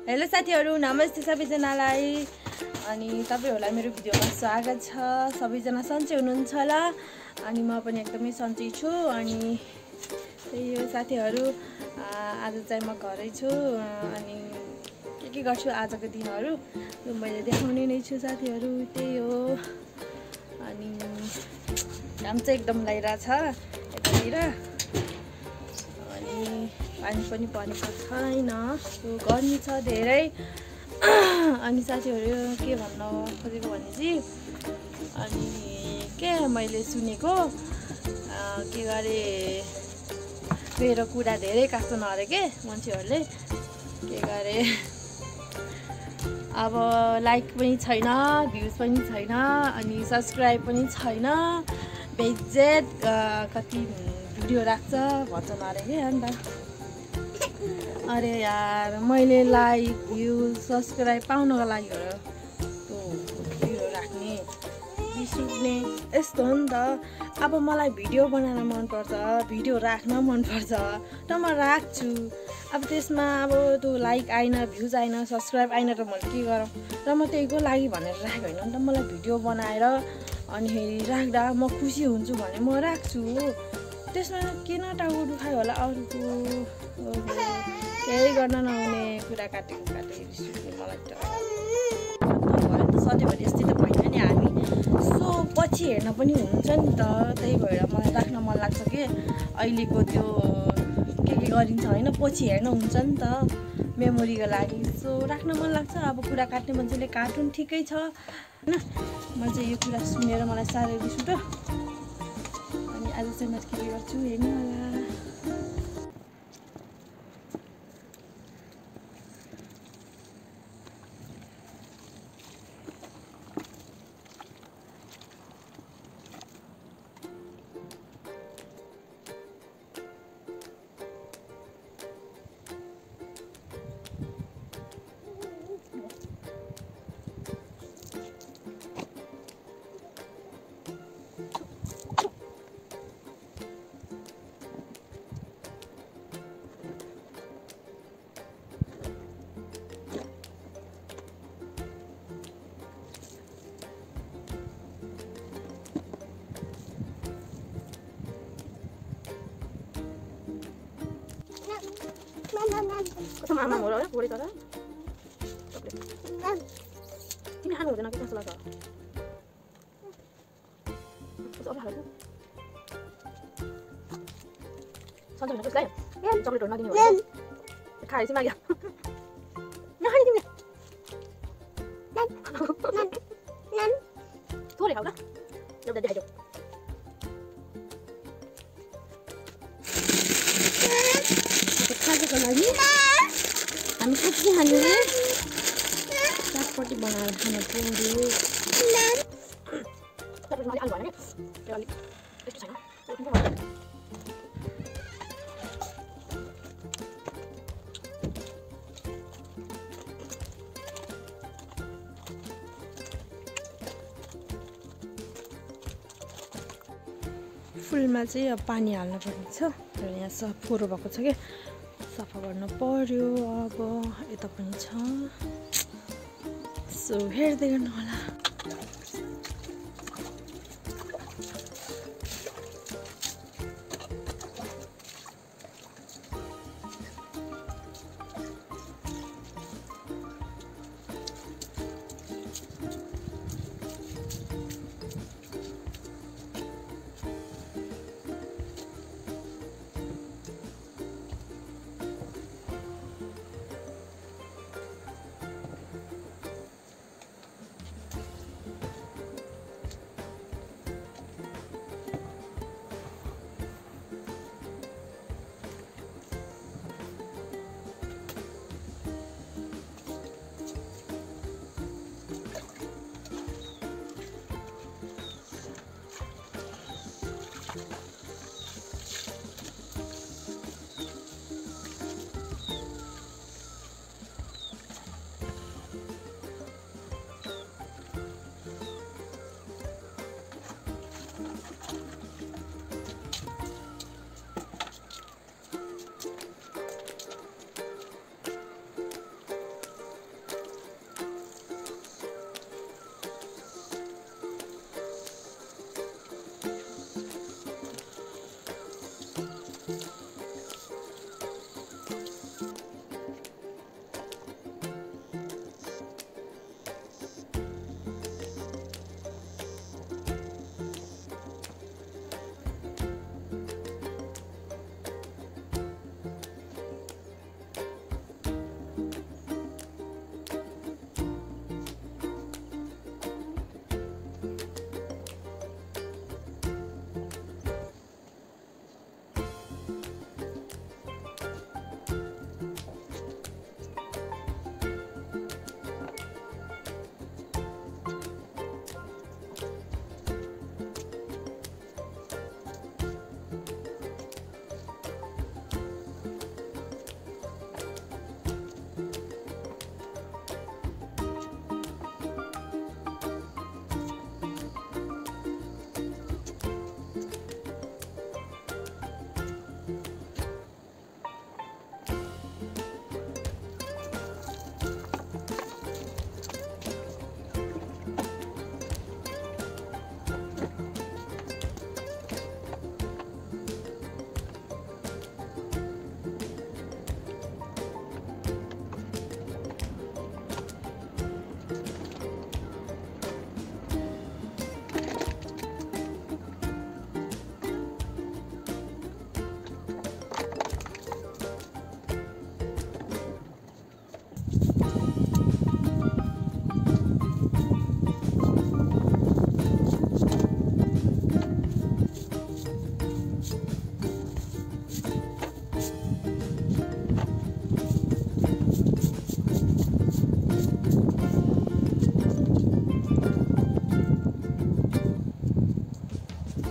Hello साथीहरु, नमस्ते सबैजनालाई। अनि तपाईहरुलाई मेरो भिडियोमा स्वागत छ। सबैजना सन्चै हुनुहुन्छ होला? अनि म पनि एकदमै सन्चै छु। अनि त्यही हो साथीहरु, आज चाहिँ म घरै छु। अनि के गर्छु आजको दिनहरु मैले देखाउने नै छु साथीहरु। त्यही हो। अनि काम चाहिँ एकदम लागिरहेछ यतातिर। अनि पानी पनि परेको छैन, गर्मी छ धेरै। अनि साथीहरु के भन्न खोजेको भने चाहिँ अनि के मैले सुनेको के गरे मेरो कुरा धेरै काट्छन् अरे के मान्छेहरुले। के गरे अब लाइक पनि छैन, भ्युज पनि छैन, अनि सब्स्क्राइब पनि छैन, बेइज्जत कति भिडियो राख्छ भन्छन् अरे के अन्त। अरे यार, मैले लाइक भ्युज सब्स्क्राइब पाउनको लागि हो त्यो भिडियो राख्ने बिर्सिने यस्तो हो नि त। अब मलाई भिडियो बनाउन मनपर्छ, भिडियो राख्न मनपर्छ त म राख्छु। अब त्यसमा अब त्यो लाइक आएन, भ्युज आएन, सब्स्क्राइब आएन त मैले के गरौँ र म त्यहीको लागि भनेर राखेको होइन नि त। मलाई भिडियो बनाएर अनि राख्दा म खुसी हुन्छु भने म राख्छु। त्यसमा किन टाउको दुखायो होला अरूको। केही गर्न नहुने कुरा काटेको मलाई त भयो नि त। सधैँभरि यस्तै त भएन नि हामी। सो पछि हेर्न पनि हुन्छ नि त। त्यही भएर मलाई राख्न मन लाग्छ कि अहिलेको त्यो के गरिन्छ होइन, पछि हेर्न हुन्छ नि त मेमोरीको लागि। सो राख्न मन लाग्छ। अब कुरा काट्ने मान्छेले काटुन्, ठिकै छ होइन। म चाहिँ यो कुरा सुनेर मलाई साह्रै रिस उठ्यो। अनि आज चाहिँ म के गर्छु हेर्नु होला। कस्तो आमा हो र बोडी तर तिमी खानु हुँदैन कि त्यसलाई त कस्तो अल्छी लाग्छ। सन्चो हुन त्यसलाई चक्लेटहरू नदिने हो खाएपछि माग्यो नखाने तिमीले थोरै खाऊ ल, एउटा देखाइदेऊ। खाएको लागि हामी के खाने रे सागपट्टि बनाएर खानु पर्यो। फुलमा चाहिँ अब पानी हाल्नु पर्ने छ। तर यहाँ सब फोहोर भएको छ क्या, सफा गर्नु पर्यो। अब यता पनि छ। सो हेर्दै गर्नु होला।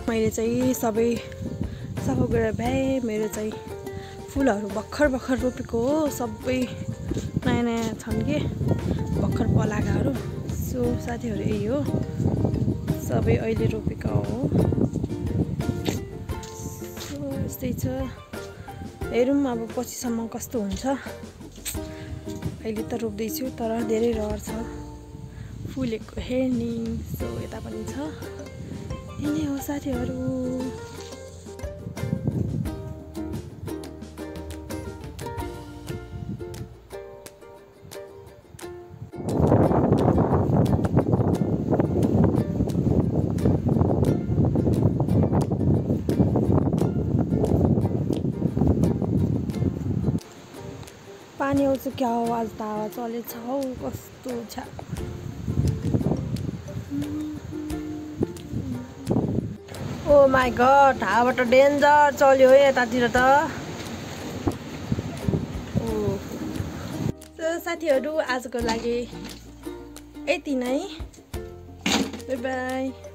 मैले चाहिँ सबै सफा गरेर भ्याएँ। मेरो चाहिँ फुलहरू भर्खर भर्खर रोपेको हो, सबै नयाँ नयाँ छन् कि भर्खर पलाएकाहरू। सो साथीहरू यही हो, सबै अहिले रोपेका हो। सो यस्तै छ, हेरौँ अब पछिसम्म कस्तो हुन्छ। अहिले त रोप्दैछु तर धेरै रहर छ फुलेको हेर्ने। सो यता पनि छ, यही नै हो साथीहरू। पानी आउँछ क्या हो, आज त हावा चलेछ हौ, कस्तो छ। ओ माई गड, हावा त डेन्जर चल्यो है यतातिर त। साथीहरू आजको लागि यति नै, बाई बाई।